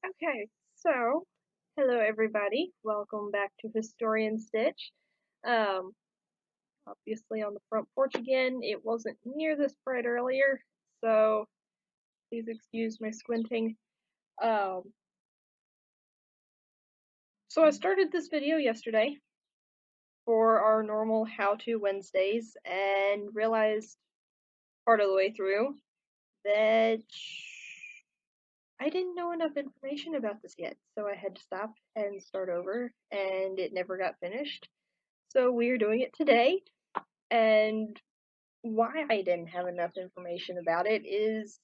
Okay, so hello everybody. Welcome back to Historian Stitch. Um, Obviously on the front porch again. It wasn't near this bright earlier, so please excuse my squinting. Um, so I started this video yesterday for our normal How-To Wednesdays and realized part of the way through that I didn't know enough information about this yet, so I had to stop and start over, and it never got finished. So we're doing it today, and why I didn't have enough information about it is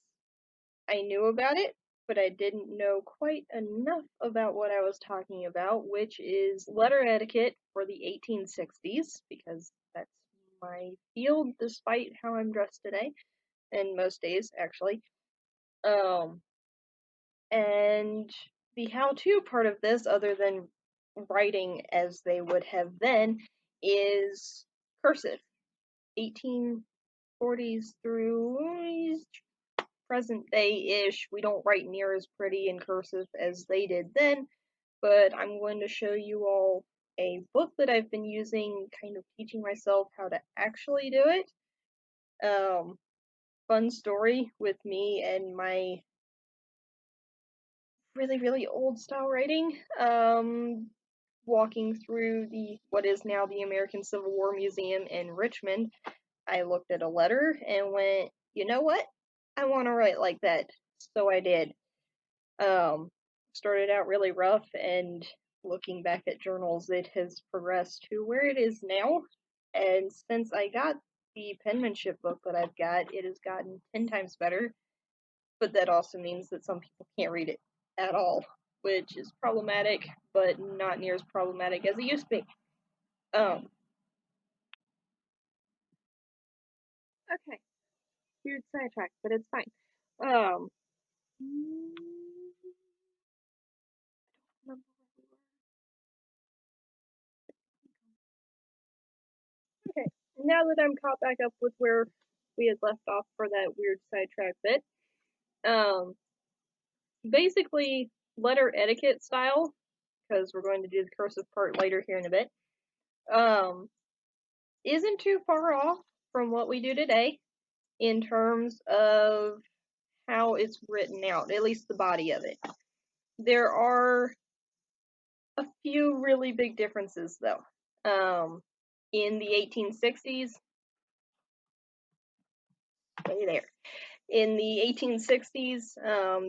I knew about it, but I didn't know quite enough about what I was talking about, which is letter etiquette for the 1860s, because that's my field, despite how I'm dressed today, and most days, actually. Um, and the how-to part of this, other than writing as they would have then, is cursive. 1840s through present day-ish. We don't write near as pretty in cursive as they did then, but I'm going to show you all a book that I've been using, kind of teaching myself how to actually do it. Fun story with me and my really old style writing. Walking through what is now the American Civil War Museum in Richmond, I looked at a letter and went, you know what? I want to write like that. So I did. Started out really rough, and looking back at journals, it has progressed to where it is now. And since I got the penmanship book that I've got, it has gotten 10 times better. But that also means that some people can't read it at all, which is problematic, but not near as problematic as it used to be. Um, okay, weird sidetrack, but it's fine. Um, okay, now that I'm caught back up with where we had left off for that weird sidetrack bit, um, basically letter etiquette style, because we're going to do the cursive part later here in a bit, um, isn't too far off from what we do today in terms of how it's written out, at least the body of it. There are a few really big differences, though. In the 1860s, stay there. In the 1860s,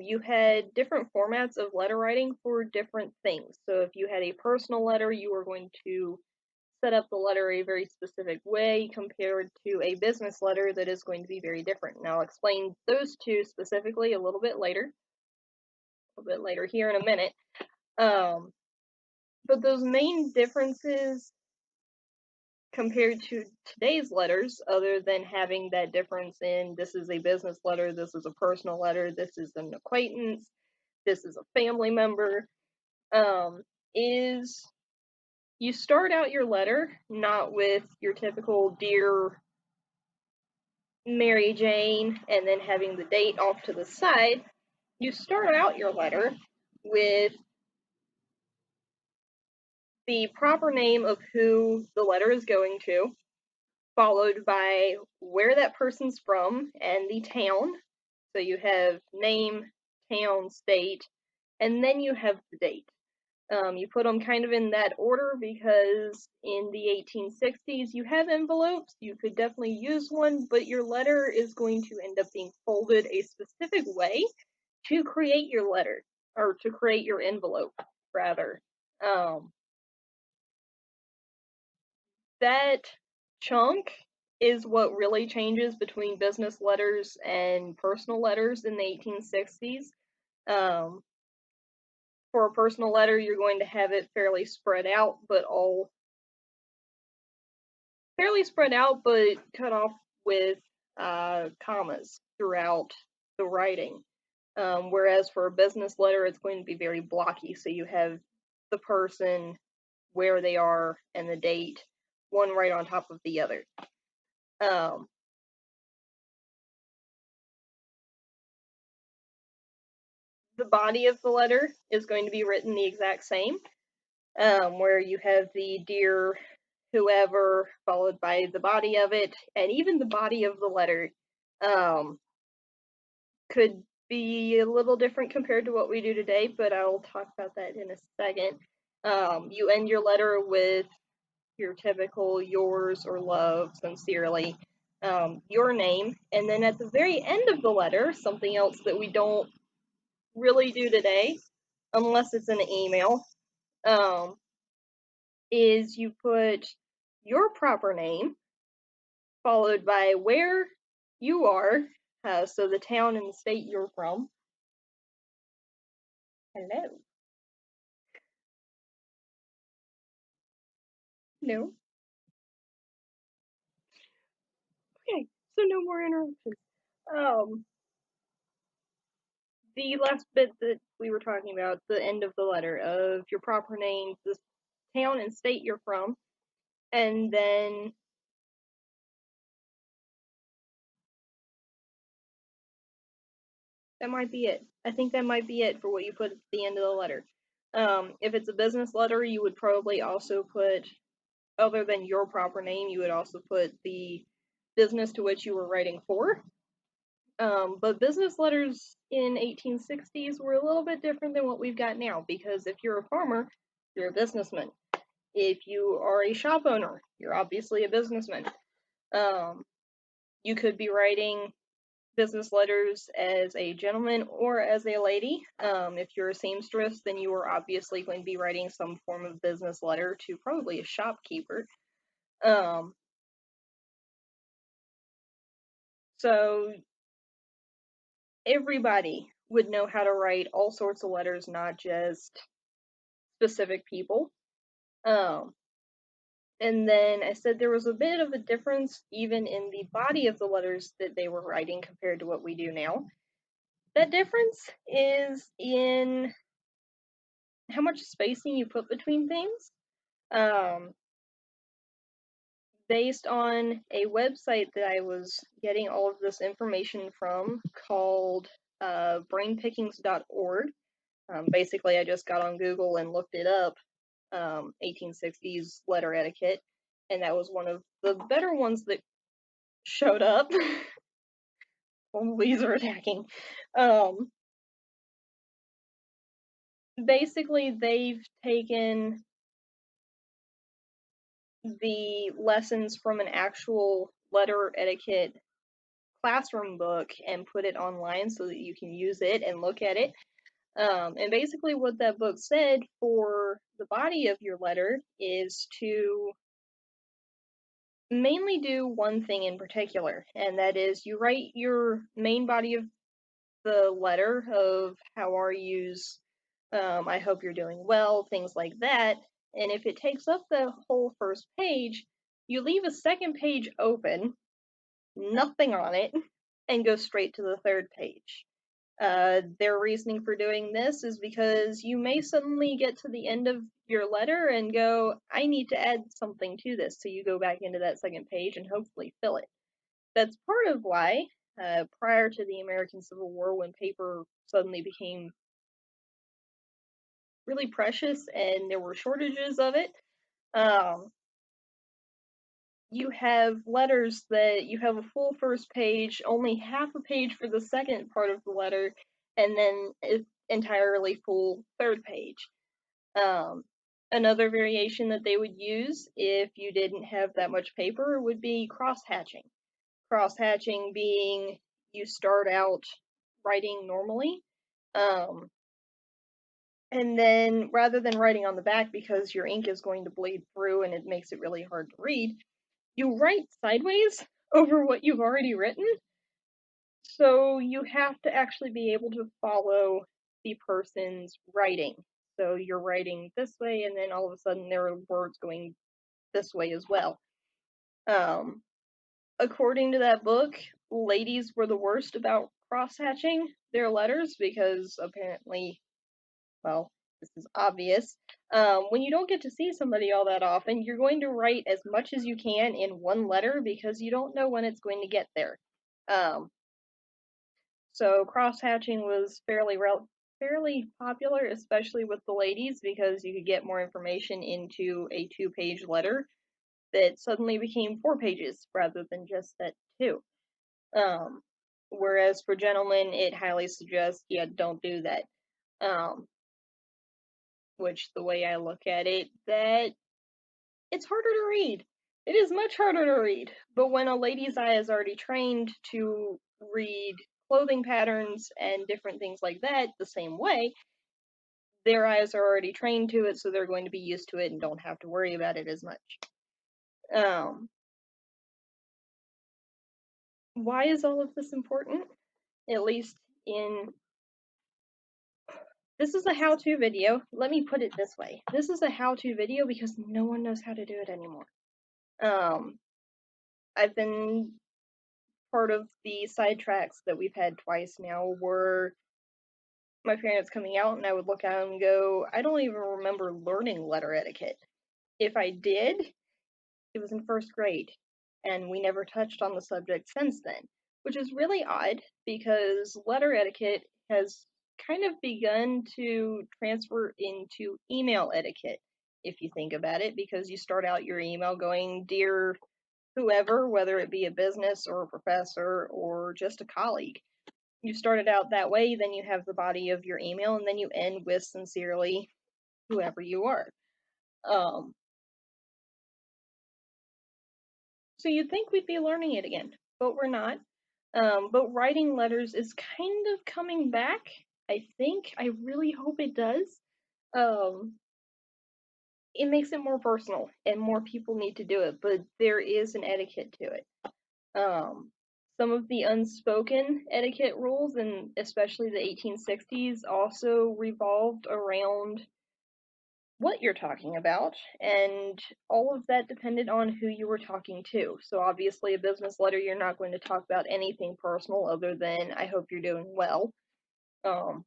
you had different formats of letter writing for different things. So if you had a personal letter, you were going to set up the letter a very specific way compared to a business letter that is going to be very different. And I'll explain those two specifically a little bit later here in a minute. But those main differences compared to today's letters, other than having that difference in this is a business letter, this is a personal letter, this is an acquaintance, this is a family member, is you start out your letter not with your typical Dear Mary Jane and then having the date off to the side. You start out your letter with the proper name of who the letter is going to, followed by where that person's from and the town. So you have name, town, state, and then you have the date. You put them kind of in that order because in the 1860s you have envelopes. You could definitely use one, but your letter is going to end up being folded a specific way to create your letter, or to create your envelope, rather. Um, that chunk is what really changes between business letters and personal letters in the 1860s. Um, for a personal letter, you're going to have it fairly spread out, but cut off with commas throughout the writing. Whereas for a business letter, it's going to be very blocky. So you have the person, where they are, and the date, one right on top of the other. Um, the body of the letter is going to be written the exact same, where you have the dear whoever followed by the body of it, and even the body of the letter um, could be a little different compared to what we do today, but I'll talk about that in a second. You end your letter with your typical yours or love, sincerely, your name, and then at the very end of the letter, something else that we don't really do today, unless it's an email, um, is you put your proper name followed by where you are, so the town and the state you're from. Hello. No. Okay, so no more interruptions. Um, the last bit that we were talking about, the end of the letter of your proper name, the town and state you're from, and then that might be it. I think that might be it for what you put at the end of the letter. If it's a business letter, you would probably also put, other than your proper name, you would also put the business to which you were writing for. But business letters in 1860s were a little bit different than what we've got now, because if you're a farmer, you're a businessman. If you are a shop owner, you're obviously a businessman. Um, you could be writing business letters as a gentleman or as a lady. If you're a seamstress, then you are obviously going to be writing some form of business letter to probably a shopkeeper. Um, so everybody would know how to write all sorts of letters, not just specific people. Um, and then I said there was a bit of a difference even in the body of the letters that they were writing compared to what we do now. That difference is in how much spacing you put between things. Um, Based on a website that I was getting all of this information from called brainpickings.org. Basically, I just got on Google and looked it up, 1860s letter etiquette, and that was one of the better ones that showed up. Bumblebees are attacking. Um, Basically, they've taken the lessons from an actual letter etiquette classroom book and put it online so that you can use it and look at it. And basically, what that book said for the body of your letter is to mainly do one thing in particular, and that is you write your main body of the letter of how are yous, I hope you're doing well, things like that. And if it takes up the whole first page, you leave a second page open, nothing on it, and go straight to the third page. Their reasoning for doing this is because you may suddenly get to the end of your letter and go, I need to add something to this. So you go back into that second page and hopefully fill it. That's part of why, prior to the American Civil War, when paper suddenly became really precious and there were shortages of it, um, you have letters that you have a full first page, only half a page for the second part of the letter, and then an entirely full third page. Um, Another variation that they would use if you didn't have that much paper would be cross-hatching. Cross-hatching being you start out writing normally, um, and then rather than writing on the back because your ink is going to bleed through and it makes it really hard to read, you write sideways over what you've already written. So you have to actually be able to follow the person's writing. So you're writing this way, and then all of a sudden there are words going this way as well. Um, According to that book, ladies were the worst about cross-hatching their letters because apparently, well, this is obvious. When you don't get to see somebody all that often, you're going to write as much as you can in one letter because you don't know when it's going to get there. Um, so cross-hatching was fairly fairly popular, especially with the ladies, because you could get more information into a 2-page letter that suddenly became 4 pages rather than just that 2. Um, Whereas for gentlemen, it highly suggests, yeah, don't do that. Um, which the way I look at it, that it's harder to read. It is much harder to read. But when a lady's eye is already trained to read clothing patterns and different things like that the same way, their eyes are already trained to it, so they're going to be used to it and don't have to worry about it as much. Um, why is all of this important? At least in this is a how-to video. Let me put it this way. This is a how-to video because no one knows how to do it anymore. I've been part of the sidetracks that we've had twice now were my parents coming out and I would look at them and go, I don't even remember learning letter etiquette. If I did, it was in first grade, and we never touched on the subject since then, which is really odd because letter etiquette has kind of begun to transfer into email etiquette, if you think about it, because you start out your email going, Dear whoever, whether it be a business or a professor or just a colleague. You start it out that way, then you have the body of your email, and then you end with sincerely whoever you are. Um, So you'd think we'd be learning it again, but we're not. But writing letters is kind of coming back. I think. I really hope it does. Um, it makes it more personal, and more people need to do it. But there is an etiquette to it. Um, some of the unspoken etiquette rules, and especially the 1860s, also revolved around what you're talking about, and all of that depended on who you were talking to. So obviously, a business letter, you're not going to talk about anything personal other than I hope you're doing well. Um,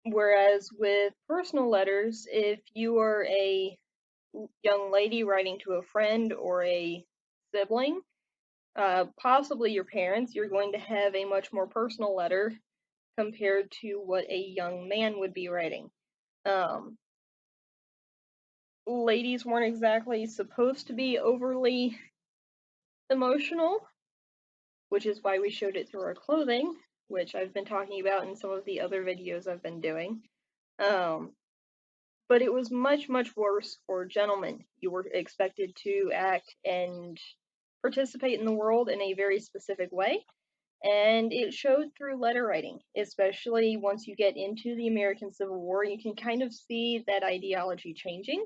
Whereas with personal letters, if you are a young lady writing to a friend or a sibling, possibly your parents, you're going to have a much more personal letter compared to what a young man would be writing. Um, Ladies weren't exactly supposed to be overly emotional, which is why we showed it through our clothing, which I've been talking about in some of the other videos I've been doing. Um, but it was much, much worse for gentlemen. You were expected to act and participate in the world in a very specific way, and it showed through letter writing, especially once you get into the American Civil War. You can kind of see that ideology changing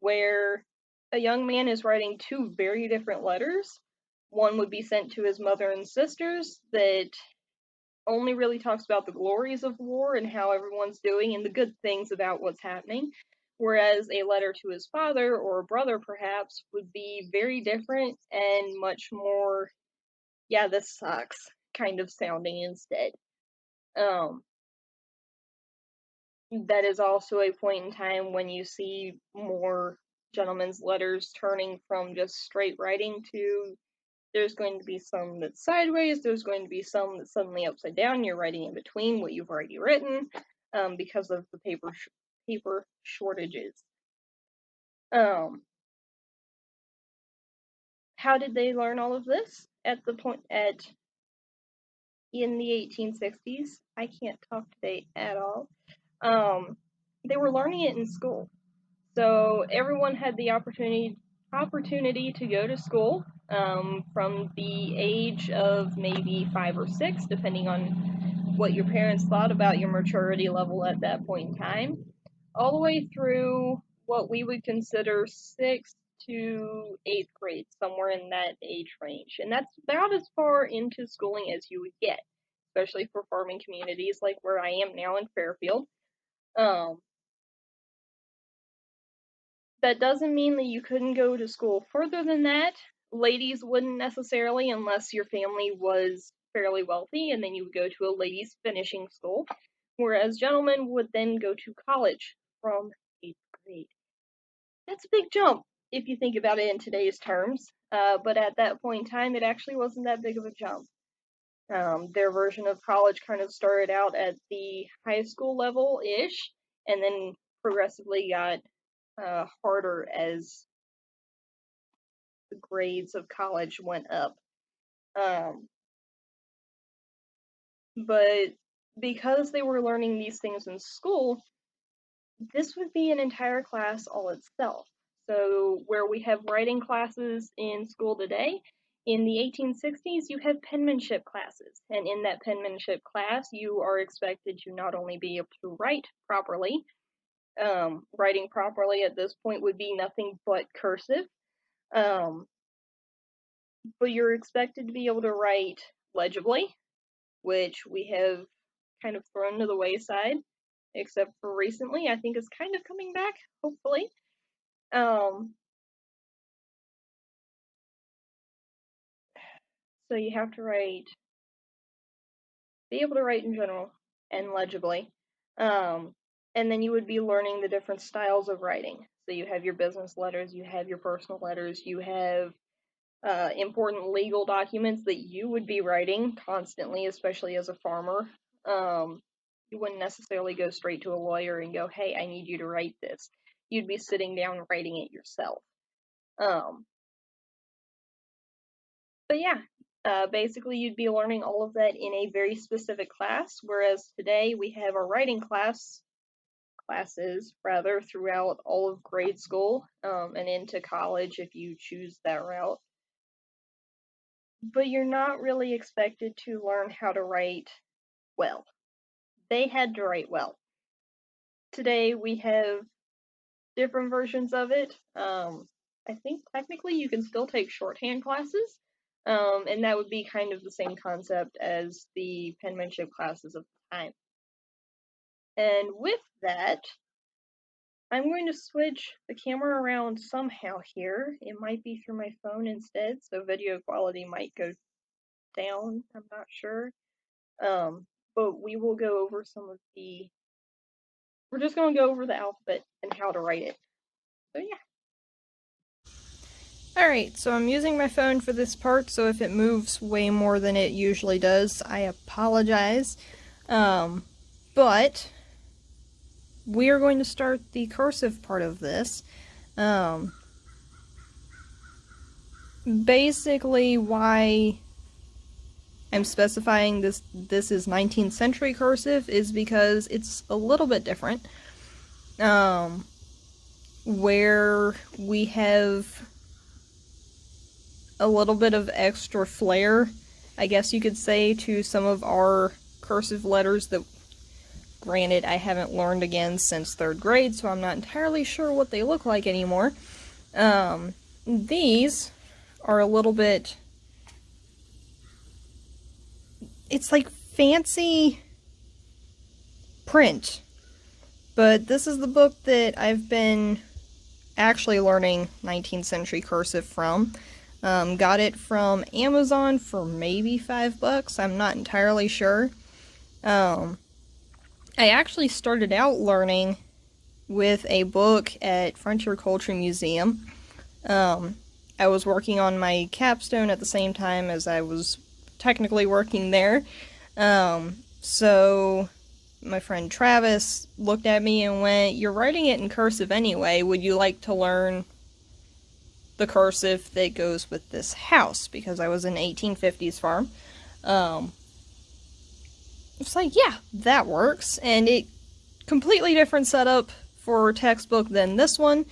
where a young man is writing 2 very different letters. One would be sent to his mother and sisters that only really talks about the glories of war and how everyone's doing and the good things about what's happening. Whereas a letter to his father or brother, perhaps, would be very different and much more, yeah, this sucks kind of sounding instead. Um, that is also a point in time when you see more gentlemen's letters turning from just straight writing to there's going to be some that's sideways, there's going to be some that's suddenly upside down, you're writing in between what you've already written because of the paper shortages. Um, how did they learn all of this at the point at in the 1860s? I can't talk today at all. Um, they were learning it in school. So everyone had the opportunity to go to school from the age of maybe 5 or 6, depending on what your parents thought about your maturity level at that point in time, all the way through what we would consider 6th to 8th grade, somewhere in that age range. And that's about as far into schooling as you would get, especially for farming communities like where I am now in Fairfield. Um, that doesn't mean that you couldn't go to school further than that. Ladies wouldn't necessarily, unless your family was fairly wealthy, and then you would go to a ladies' finishing school, whereas gentlemen would then go to college from 8th grade. That's a big jump if you think about it in today's terms, but at that point in time, it actually wasn't that big of a jump. Their version of college kind of started out at the high school level-ish, and then progressively got harder as the grades of college went up. But because they were learning these things in school, this would be an entire class all itself. So, where we have writing classes in school today, in the 1860s, you have penmanship classes. And in that penmanship class, you are expected to not only be able to write properly, writing properly at this point would be nothing but cursive, um, but you're expected to be able to write legibly, which we have kind of thrown to the wayside, except for recently. I think it's kind of coming back, hopefully. Um, so you have to be able to write in general and legibly. Um, and then you would be learning the different styles of writing. So you have your business letters, you have your personal letters, you have important legal documents that you would be writing constantly, especially as a farmer. You wouldn't necessarily go straight to a lawyer and go, "Hey, I need you to write this." You'd be sitting down writing it yourself. Um, but yeah, basically, you'd be learning all of that in a very specific class, whereas today we have our writing classes rather throughout all of grade school and into college if you choose that route. But you're not really expected to learn how to write well. They had to write well. Today we have different versions of it. I think technically you can still take shorthand classes, and that would be kind of the same concept as the penmanship classes of the time. And with that, I'm going to switch the camera around somehow here. It might be through my phone instead, so video quality might go down. I'm not sure. But we will go over we're just going to go over the alphabet and how to write it. So yeah. Alright, so I'm using my phone for this part, so if it moves way more than it usually does, I apologize. But we are going to start the cursive part of this. Basically, why I'm specifying this is 19th century cursive is because it's a little bit different. Where we have a little bit of extra flair, I guess you could say, to some of our cursive letters that, granted, I haven't learned again since 3rd grade, so I'm not entirely sure what they look like anymore. These are a little bit, it's like fancy print, but this is the book that I've been actually learning 19th century cursive from. Got it from Amazon for maybe $5. I'm not entirely sure. I actually started out learning with a book at Frontier Culture Museum. I was working on my capstone at the same time as I was technically working there. So my friend Travis looked at me and went, "You're writing it in cursive anyway. Would you like to learn the cursive that goes with this house?" Because I was an 1850s farm. It's like, yeah, that works. And it completely different setup for textbook than this one.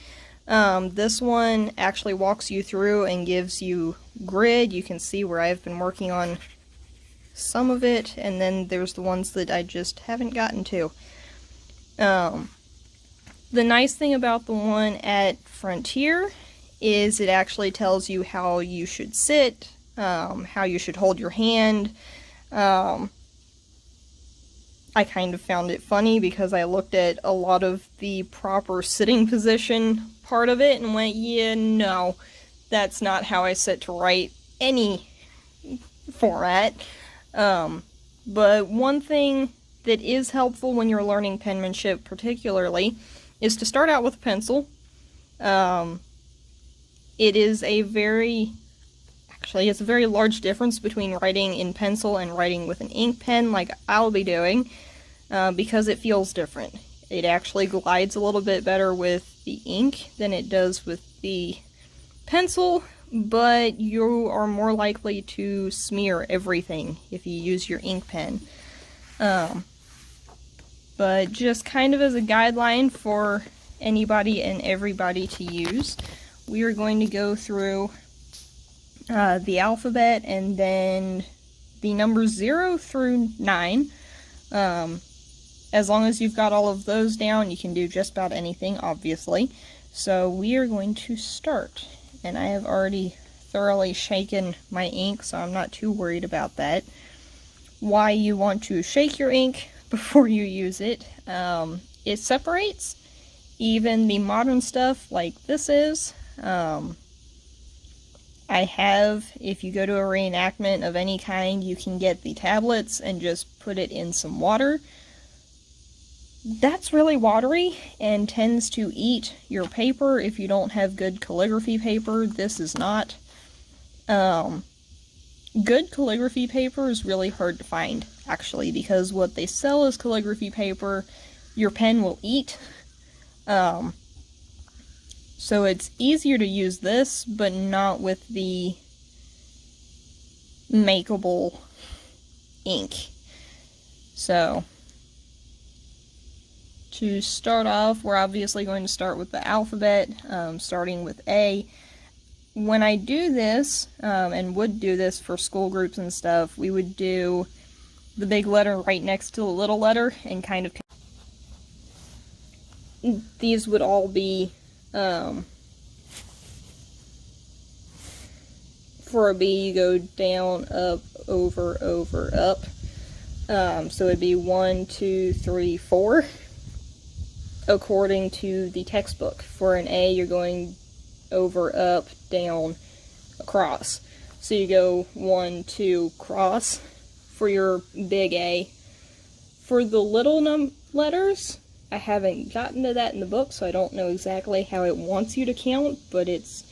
This one actually walks you through and gives you grid. You can see where I've been working on some of it, and then there's the ones that I just haven't gotten to. The nice thing about the one at Frontier is it actually tells you how you should sit, how you should hold your hand. I kind of found it funny because I looked at a lot of the proper sitting position part of it and went, yeah, no, that's not how I sit to write any format. But one thing that is helpful when you're learning penmanship particularly is to start out with a pencil. It is a very, actually. It's a very large difference between writing in pencil and writing with an ink pen like I'll be doing, because it feels different. It actually glides a little bit better with the ink than it does with the pencil, but you are more likely to smear everything if you use your ink pen. But just kind of as a guideline for anybody and everybody to use, we are going to go through the alphabet and then the numbers 0 through 9. As long as you've got all of those down, you can do just about anything, obviously. So we are going to start. And I have already thoroughly shaken my ink, so I'm not too worried about that. Why you want to shake your ink before you use it. It separates. Even the modern stuff like this is. I have, if you go to a reenactment of any kind, you can get the tablets and just put it in some water. That's really watery and tends to eat your paper if you don't have good calligraphy paper. This is not. Good calligraphy paper is really hard to find, actually, because what they sell as calligraphy paper, your pen will eat. So it's easier to use this, but not with the makeable ink. So, to start off, we're obviously going to start with the alphabet, starting with A. When I do this, and would do this for school groups and stuff, we would do the big letter right next to the little letter, and kind of... These would all be, for a B, you go down, up, over, up. So it'd be 1, 2, 3, 4, according to the textbook. For an A, you're going over, up, down, across. So you go 1, 2, cross for your big A. For the little letters, I haven't gotten to that in the book, so I don't know exactly how it wants you to count, but it's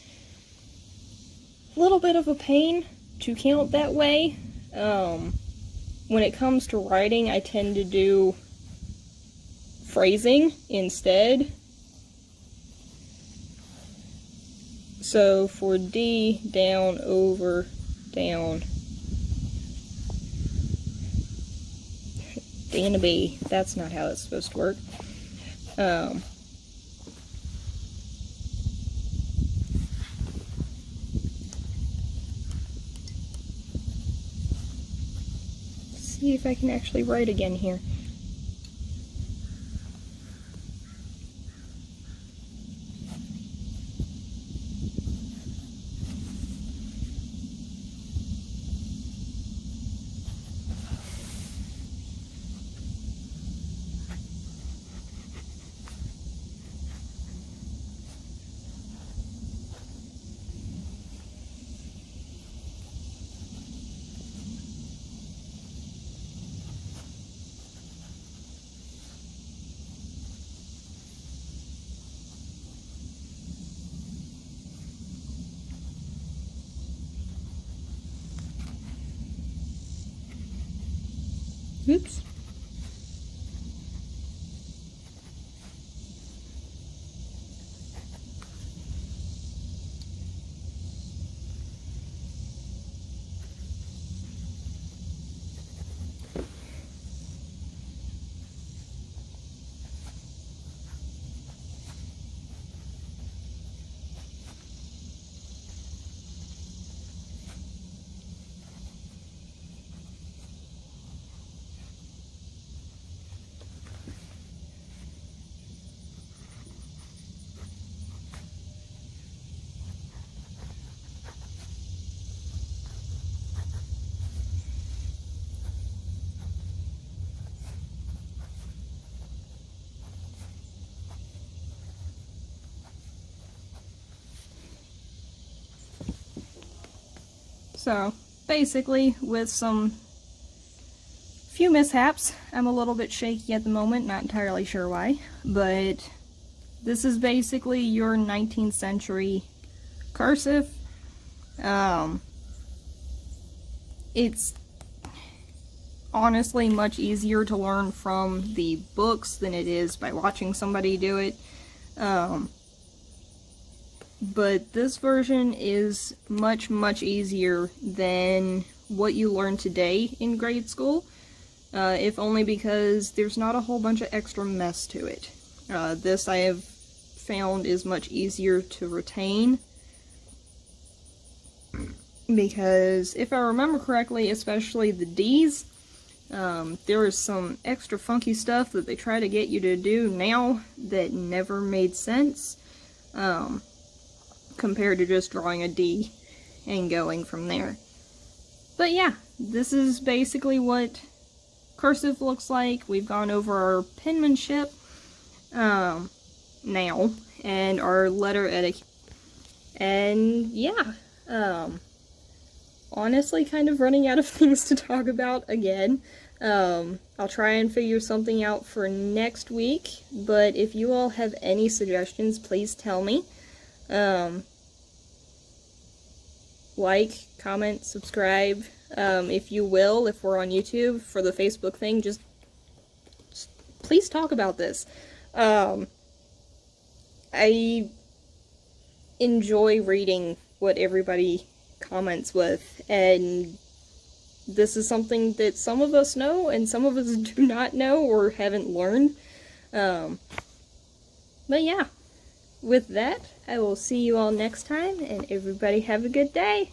a little bit of a pain to count that way. When it comes to writing, I tend to do phrasing instead. So for D, down, over, down. D and a B. That's not how it's supposed to work. See if I can actually write again here. Oops. So, basically, with some few mishaps, I'm a little bit shaky at the moment, not entirely sure why, but this is basically your 19th century cursive. it's honestly much easier to learn from the books than it is by watching somebody do it. But this version is much, much easier than what you learn today in grade school, if only because there's not a whole bunch of extra mess to it. This I have found is much easier to retain, because if I remember correctly, especially the D's, there is some extra funky stuff that they try to get you to do now that never made sense, compared to just drawing a D and going from there. But yeah, this is basically what cursive looks like. We've gone over our penmanship now, and our letter etiquette. And yeah, honestly kind of running out of things to talk about again. I'll try and figure something out for next week, but if you all have any suggestions, please tell me. Like, comment, subscribe, if you will, if we're on YouTube. For the Facebook thing, just please talk about this. I enjoy reading what everybody comments with, and this is something that some of us know and some of us do not know or haven't learned. But yeah, with that, I will see you all next time, and everybody have a good day.